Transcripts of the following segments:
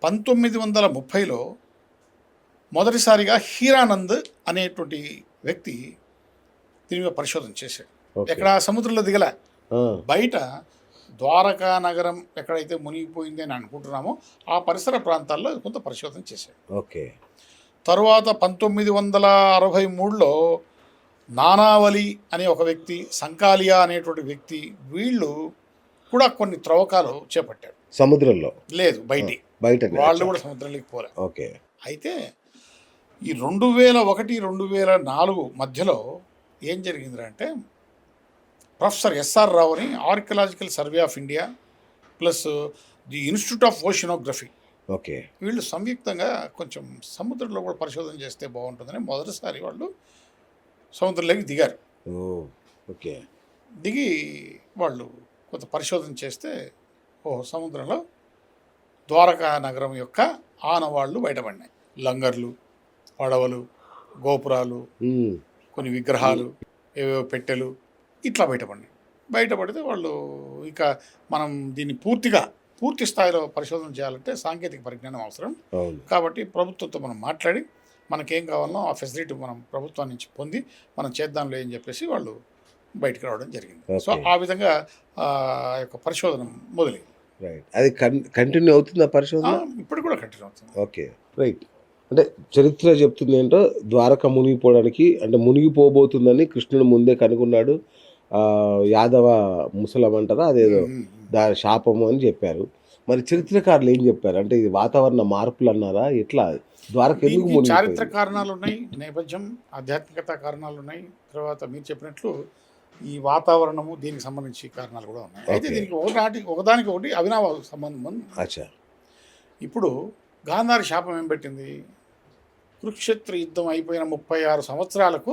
1930లో మొదటిసారిగా హీరానంద్ అనేటువంటి వ్యక్తి దీని మీద పరిశోధన చేశాడు. ఎక్కడ సముద్రంలో దిగల, బయట ద్వారకా నగరం ఎక్కడైతే మునిగిపోయింది అని అనుకుంటున్నామో ఆ పరిసర ప్రాంతాల్లో కొంత పరిశోధన చేశాడు. ఓకే. తరువాత 1963లో నానావలి అనే ఒక వ్యక్తి, సంకాలియా అనేటువంటి వ్యక్తి, వీళ్ళు కూడా కొన్ని త్రవ్వకాలు చేపట్టారు. సముద్రంలో లేదు, బయట వాళ్ళు కూడా సముద్రంలోకి పోలే. ఓకే. అయితే ఈ 2001-2004 మధ్యలో ఏం జరిగిందంటే ప్రొఫెసర్ ఎస్ఆర్ రావు అని archaeological survey of India plus the institute of oceanography, okay, వీళ్ళు సంయుక్తంగా కొంచెం సముద్రంలో కూడా పరిశోధన చేస్తే బాగుంటుందని మొదటిసారి వాళ్ళు సముద్రంలోకి దిగారు. ఓకే. దిగి వాళ్ళు కొంత పరిశోధన చేస్తే సముద్రంలో ద్వారకా నగరం యొక్క ఆనవాళ్ళు బయటపడినాయి. లంగర్లు, పడవలు, గోపురాలు, కొన్ని విగ్రహాలు, ఏవేవో పెట్టెలు ఇట్లా బయటపడితే వాళ్ళు ఇక మనం దీన్ని పూర్తి స్థాయిలో పరిశోధన చేయాలంటే సాంకేతిక పరిజ్ఞానం అవసరం. కాబట్టి ప్రభుత్వంతో మనం మాట్లాడి మనకేం కావాలనో ఆ ఫెసిలిటీ మనం ప్రభుత్వం నుంచి పొంది మనం చేద్దాంలే అని చెప్పేసి వాళ్ళు బయటకు రావడం జరిగింది. సో ఆ విధంగా యొక్క పరిశోధన మొదలైంది. రైట్. అది కంటిన్యూ అవుతుంది ఆ పరిశోధన? ఇప్పుడు కూడా కంటిన్యూ అవుతుంది. Okay, right. అంటే చరిత్ర చెప్తుంది ఏంటో ద్వారక మునిగిపోవడానికి, అంటే మునిగిపోబోతుందని కృష్ణుడు ముందే కనుగొన్నాడు. యాదవ ముసలం అంటారా, అదేదో దాని శాపము అని చెప్పారు. మరి చరిత్రకారులు ఏం చెప్పారు? అంటే ఇది వాతావరణ మార్పులు అన్నారా, ఎట్లా ద్వారక ఎందుకు మునిగిపోయింది? చారిత్ర కారణాలు ఉన్నాయి, నేపథ్యం, ఆధ్యాత్మికత కారణాలు ఉన్నాయి. తర్వాత మీరు చెప్పినట్లు ఈ వాతావరణము దీనికి సంబంధించి కారణాలు కూడా ఉన్నాయి. అయితే దీనికి ఒకదానికి ఒకటి అవినావ సంబంధం ఉంది. ఇప్పుడు గాంధారి శాపం ఏం పెట్టింది? కురుక్షేత్ర యుద్ధం అయిపోయిన 36 సంవత్సరాలకు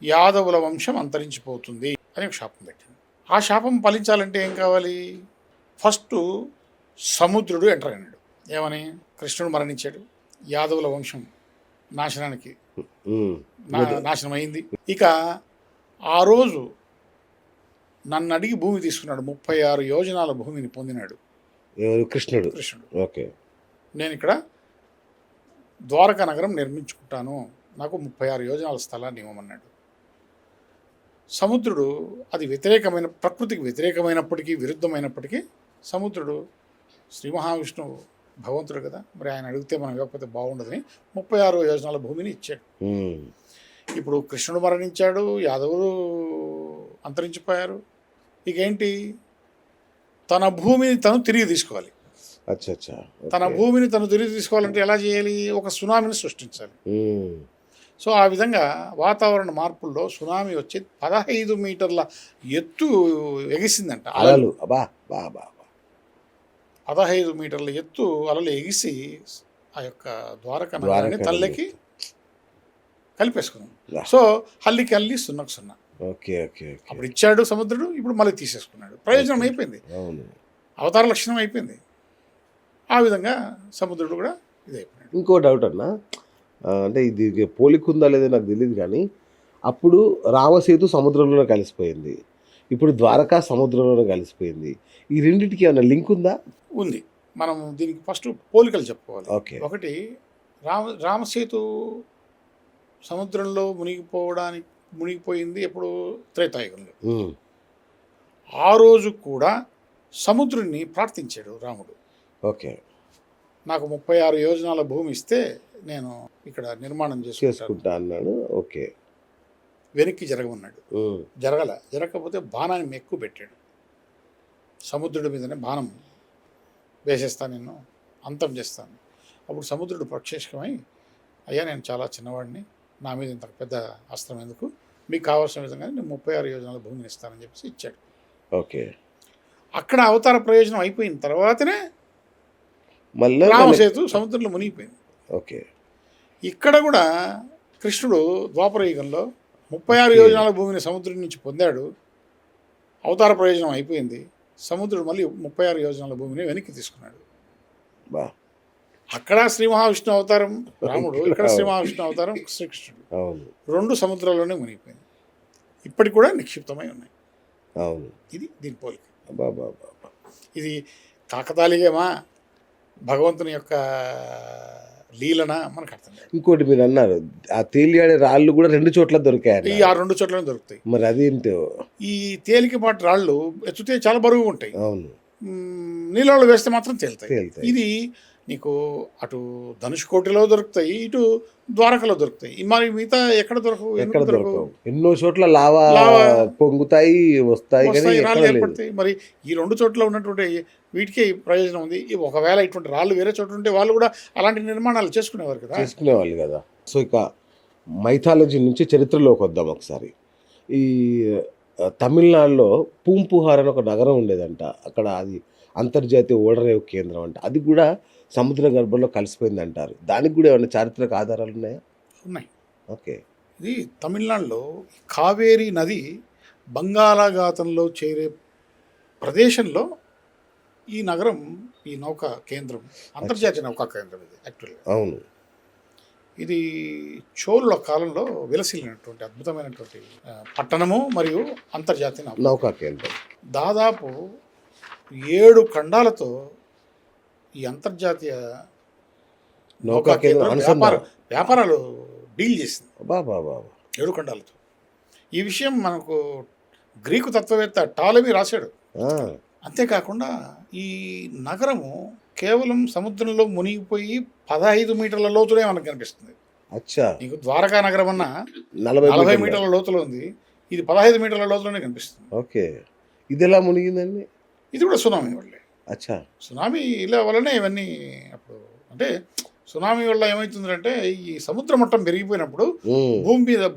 యాదవుల వంశం అంతరించిపోతుంది అని ఒక శాపం పెట్టింది. ఆ శాపం ఫలించాలంటే ఏం కావాలి? ఫస్ట్ సముద్రుడు ఎంటర్ అయినాడు. ఏమని? కృష్ణుడు మరణించాడు, యాదవుల వంశం నాశనం అయింది. ఇక ఆ రోజు నన్ను అడిగి భూమి తీసుకున్నాడు. 36 యోజనాల భూమిని పొందినాడు కృష్ణుడు. ఓకే, నేను ఇక్కడ ద్వారకా నగరం నిర్మించుకుంటాను, నాకు 36 యోజనాల స్థలాన్ని ఇవ్వమన్నాడు. సముద్రుడు అది ప్రకృతికి వ్యతిరేకమైనప్పటికీ, విరుద్ధమైనప్పటికీ సముద్రుడు శ్రీ మహావిష్ణువు భగవంతుడు కదా, మరి ఆయన అడిగితే మనం ఇవ్వకపోతే బాగుండదని 36 యోజనాల భూమిని ఇచ్చాడు. ఇప్పుడు కృష్ణుడు మరణించాడు, యాదవులు అంతరించిపోయారు. ఇక ఏంటి? తన భూమిని తను తిరిగి తీసుకోవాలి. తన భూమిని తను తిరిగి తీసుకోవాలంటే ఎలా చేయాలి? ఒక సునామీని సృష్టించాలి. సో ఆ విధంగా వాతావరణ మార్పుల్లో సునామీ వచ్చి 15 మీటర్ల ఎత్తు ఎగిసిందంట. అలలు 15 మీటర్ల ఎత్తు అలలు ఎగిసి ఆ యొక్క ద్వారకా నగరాన్ని తల్లికి కలిపేసుకున్నాం. సో హల్లికి హల్లి, సున్నకు సున్నా. అప్పుడు ఇచ్చాడు సముద్రుడు, ఇప్పుడు మళ్ళీ తీసేసుకున్నాడు. ప్రయోజనం అయిపోయింది, అవతార లక్షణం అయిపోయింది. ఆ విధంగా సముద్రుడు కూడా ఇదైపోయాడు. ఇంకో డౌట్ అన్నా, అంటే ఇది పోలికుందా లేదో నాకు తెలియదు, కానీ అప్పుడు రామసేతు సముద్రంలోనే కలిసిపోయింది, ఇప్పుడు ద్వారకా సముద్రంలోనే కలిసిపోయింది. ఈ రెండింటికి ఏమైనా లింక్ ఉందా? ఉంది. మనం దీనికి ఫస్ట్ పోలికలు చెప్పుకోవాలి. ఒకటి, రామసేతు సముద్రంలో మునిగిపోయింది ఎప్పుడు? త్రేతాయుగంలో. ఆ రోజు కూడా సముద్రుడిని ప్రార్థించాడు రాముడు. నాకు 36 యోజనాల భూమి ఇస్తే నేను ఇక్కడ నిర్మాణం చేసుకుంటా అన్నాడు. వెనక్కి జరగమన్నాడు. జరగకపోతే బాణాన్ని ఎక్కువ పెట్టాడు. సముద్రుడి మీదనే బాణం వేసేస్తాను, నిన్ను అంతం చేస్తాను. అప్పుడు సముద్రుడు ప్రక్షేషమై, అయ్యా నేను చాలా చిన్నవాడిని, నా మీద ఇంత పెద్ద అస్త్రం ఎందుకు, మీకు కావాల్సిన విధంగా నేను 36 యోజనాల భూమిని ఇస్తానని చెప్పేసి ఇచ్చాడు. అక్కడ అవతార ప్రయోజనం అయిపోయిన తర్వాతనే రామసేతు సముద్రంలో మునిగిపోయింది. ఇక్కడ కూడా కృష్ణుడు ద్వాపర యుగంలో 36 యోజనాల భూమిని సముద్రం నుంచి పొందాడు. అవతార ప్రయోజనం అయిపోయింది. సముద్రుడు మళ్ళీ 36 యోజనాల భూమిని వెనక్కి తీసుకున్నాడు. అక్కడ శ్రీ మహావిష్ణు అవతారం రాముడు, ఇక్కడ శ్రీ మహావిష్ణు అవతారం శ్రీకృష్ణుడు. రెండు సముద్రాల్లోనే మునిగిపోయింది, ఇప్పటికి కూడా నిక్షిప్తమై ఉన్నాయి. ఇది దీని పోలిక. ఇది కాకతాళీయమా భగవంతుని యొక్క లీలన మనకు అర్థం కాదు. ఇంకోటి మీరు అన్నారు ఆ తేలియాడే రాళ్ళు కూడా 2 చోట్ల దొరికాయి. ఈ 2 చోట్లనే దొరుకుతాయి. మరి అదేంటో. ఈ తేలికపాటి రాళ్ళు ఎత్తుతే చాలా బరువుగా ఉంటాయి. అవును, నీళ్ళలో వేస్తే మాత్రం తేలుతాయి. తేలుతాయి. ఇది నీకు అటు ధనుష్కోటిలో దొరుకుతాయి, ఇటు ద్వారకలో దొరుకుతాయి. మరి మిగతా ఎక్కడ దొరకవు? ఎక్కడ దొరకవు. ఎన్నో చోట్ల లావా పొంగుతాయి, వస్తాయి, రాళ్ళు ఏర్పడతాయి. మరి ఈ 2 చోట్ల ఉన్నటువంటి వీటికి ప్రయోజనం ఉంది. ఒకవేళ ఇటువంటి రాళ్ళు వేరే చోట ఉంటే వాళ్ళు కూడా అలాంటి నిర్మాణాలు చేసుకునేవాళ్ళు కదా. సో ఇక మైథాలజీ నుంచి చరిత్రలోకి వద్దాం ఒకసారి. ఈ తమిళనాడులో పూంపుహార్ అని ఒక నగరం ఉండేదంట. అక్కడ అది అంతర్జాతీయ ఓడరేవు కేంద్రం అంట. అది కూడా సముద్ర గర్భంలో కలిసిపోయింది అంటారు. దానికి కూడా ఏమైనా చారిత్రక ఆధారాలు ఉన్నాయా? ఉన్నాయి. ఓకే. ఇది తమిళనాడులో కావేరీ నది బంగాళాఖాతంలో చేరే ప్రదేశంలో ఈ నగరం, ఈ నౌకా కేంద్రం, అంతర్జాతీయ నౌకా కేంద్రం ఇది యాక్చువల్గా. అవును. ఇది చోళుల కాలంలో విలసిల్లినటువంటి అద్భుతమైనటువంటి పట్టణము మరియు అంతర్జాతీయ నౌకా కేంద్రం. దాదాపు 7 ఖండాలతో ఈ అంతర్జాతీయ నౌకా కేంద్రం వ్యాపారాలు డీల్ చేసింది. 7 ఖండాలతో. ఈ విషయం మనకు గ్రీకు తత్వవేత్త టాలమీ రాశాడు. అంతేకాకుండా ఈ నగరము కేవలం సముద్రంలో మునిగిపోయి 15 మీటర్ల లోతులే మనకు కనిపిస్తుంది. నీకు ద్వారకా నగరం అన్న 40 మీటర్ల లోతులో ఉంది, ఇది 15 మీటర్ల లోతులోనే కనిపిస్తుంది. ఓకే. ఇది ఎలా మునిగిందండి? ఇది కూడా సునామీ వల్లే. సునామీ ఇలా వల్లనే ఇవన్నీ. అప్పుడు అంటే సునామీ వల్ల ఏమవుతుందంటే ఈ సముద్ర మట్టం పెరిగిపోయినప్పుడు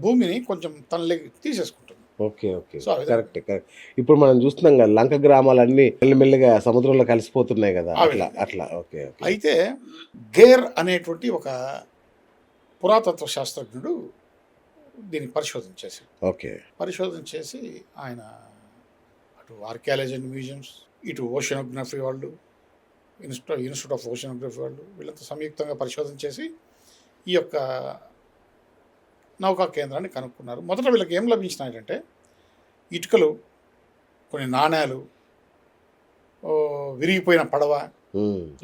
భూమిని కొంచెం తనలోకి తీసేసుకుంటుంది. ఓకే. కరెక్ట్. ఇప్పుడు మనం చూస్తున్నాం కదా, లంక గ్రామాలన్నీ మెల్లిమెల్లిగా సముద్రంలో కలిసిపోతున్నాయి కదా, అట్లా. ఓకే. అయితే గేర్ అనేటువంటి ఒక పురాతత్వ శాస్త్రజ్ఞుడు దీన్ని పరిశోధన చేశాడు. ఓకే. పరిశోధన చేసి ఆయన అటు ఆర్కియాలజీ అండ్ మ్యూజియంస్, ఇటు ఓషనోగ్రఫీ వాళ్ళు, ఇన్స్టిట్యూట్ ఆఫ్ ఓషనోగ్రఫీ వాళ్ళు, వీళ్ళంతా సంయుక్తంగా పరిశోధన చేసి ఈ యొక్క నౌకా కేంద్రాన్ని కనుక్కున్నారు. మొదట వీళ్ళకి ఏం లభించినాయంటే ఇటుకలు, కొన్ని నాణ్యాలు, విరిగిపోయిన పడవ,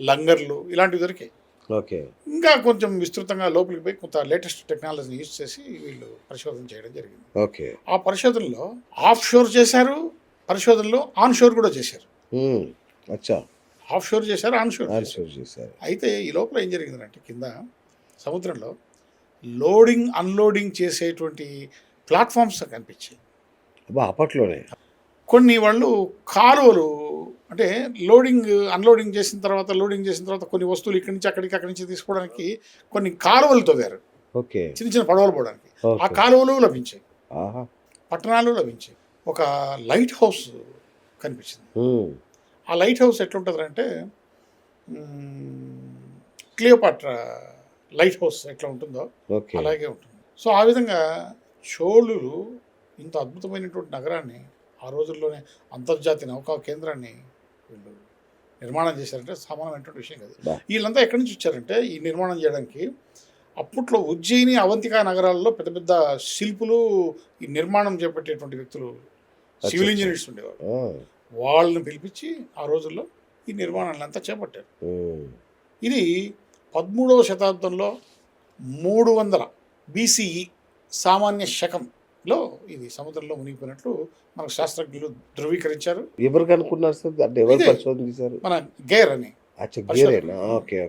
లంగర్లు ఇలాంటివి దొరికాయి. ఓకే. ఇంకా కొంచెం విస్తృతంగా లోపలికి పోయి కొంత లేటెస్ట్ టెక్నాలజీని యూజ్ చేసి వీళ్ళు పరిశోధన చేయడం జరిగింది. ఓకే. ఆ పరిశోధనలో ఆఫ్ షోర్ చేశారు, పరిశోధనలో ఆన్ షోర్ కూడా చేశారు. ఆఫ్ షోర్ చేశారు, ఆన్ షోర్ చేశారు. అయితే ఈ లోపల ఏం జరిగిందంటే కింద సముద్రంలో లోడింగ్ అన్లోడింగ్ చేసేటువంటి ప్లాట్ఫామ్స్ కనిపించాయి. అప్పట్లోనే కొన్ని వాళ్ళు కాలువలు, అంటే అన్లోడింగ్ చేసిన తర్వాత కొన్ని వస్తువులు ఇక్కడి నుంచి అక్కడి నుంచి తీసుకోవడానికి కొన్ని కాలువలు తవ్వారు. ఓకే. చిన్న పడవలు పోవడానికి. ఆ కాలువలు లభించాయి, పట్టణాలు లభించాయి. ఒక లైట్ హౌస్ కనిపించింది. ఆ లైట్ హౌస్ ఎట్లుంటుందంటే క్లియోపాట్రా లైట్ హౌస్ ఎట్లా ఉంటుందో అలాగే ఉంటుంది. సో ఆ విధంగా చోళులు ఇంత అద్భుతమైనటువంటి నగరాన్ని, ఆ రోజుల్లోనే అంతర్జాతీయ నౌకా కేంద్రాన్ని వీళ్ళు నిర్మాణం చేశారంటే సామాన్యమైనటువంటి విషయం కాదు. వీళ్ళంతా ఎక్కడి నుంచి వచ్చారంటే ఈ నిర్మాణం చేయడానికి అప్పట్లో ఉజ్జయిని, అవంతికా నగరాల్లో పెద్ద పెద్ద శిల్పులు, ఈ నిర్మాణం చేపట్టేటువంటి వ్యక్తులు, సివిల్ ఇంజనీర్స్ ఉండేవారు. వాళ్ళని పిలిపించి ఆ రోజుల్లో ఈ నిర్మాణాలంతా చేపట్టారు. ఇది 13వ శతాబ్దంలో 300 BCE సామాన్య శకంలో ఇది సముద్రంలో మునిగిపోయినట్లు మనకు శాస్త్రజ్ఞులు ధృవీకరించారు. ఎవరు కనుక్కున్నారు సార్? అంటే ఎవరు పరిశోధన చేశారు? మన గేర్ అని. ఓకే.